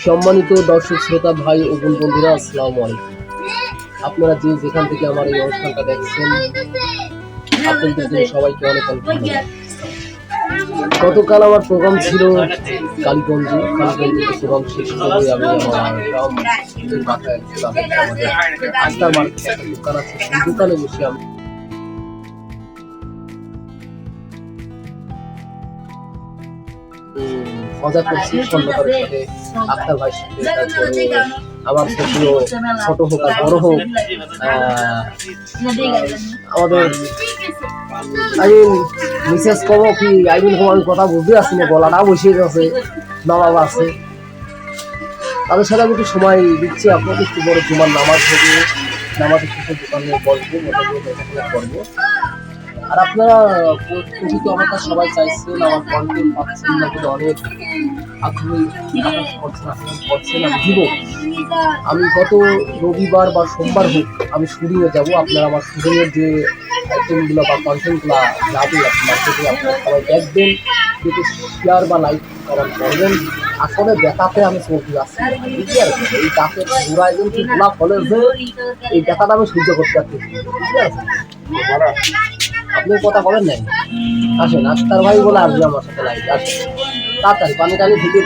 সম্মানিত দর্শক শ্রোতা ভাই ও বোন বন্ধুরা, আসসালামু আলাইকুম। আপনারা যে যেখান থেকে আমার এই অনুষ্ঠানটা দেখছেন, আপনাদের জন্য সবাইকে অনেক অনেক ধন্যবাদ। গতকাল আমার প্রোগ্রাম ছিল কালীগঞ্জে প্রোগ্রাম শেষ করে আমি আমার গ্রামের মাথায় আস্তার মার্কেটে একটা দোকান আছে, সেই দোকানে বসে আমি মজা করছি স্বর্ণকারের সাথে, আক্তার ভাইয়ের সাথে, তারপরে আমার ছোট হোক আর বড় হোক আমাদের মিসেস কব কি আইমিন কব, আমি কথা বুঝতে আসছি না, গলাটা বসিয়ে গেছে, বাবা আছে, তাদের সাথে আমি একটু সময় দিচ্ছি। আপনাকে একটু বড় জুমার নামাজ হবে, নামাজের শেষে দোকানে বসবো, মোটামুটি করবো। আর আপনারা প্রকৃত আমার কাছে সবাই চাইছেন, আমার কন্টেন্ট পাচ্ছেন না বলে অনেক আগ্রহী করছেন। আমি দিব, আমি গত রবিবার বা সোমবার হোক আমি শুটিংয়ে যাবো। আপনারা আমার শুটিংয়ের যে আইটেমগুলো বা কন্টেন্টগুলো যাবে মার্কেটে, আপনারা সবাই দেখবেন, যদি শেয়ার বা লাইক কমেন্ট করবেন। আসলে ব্যথাতে আমি চলতে যাচ্ছি, বুঝতে পারছেন? এই দাঁতের ঘোড়ায় কিন্তু গোলাপ ফলে যে এই ব্যথাটা আমি সহ্য করতে পারছি, বুঝতে পারছেন? আপনি কথা বলেন নাই, আসেন আক্তার ভাই বলে আসবে আমার সাথে লাইভ, আসেন তাড়াতাড়ি পানি টানি ঢুকে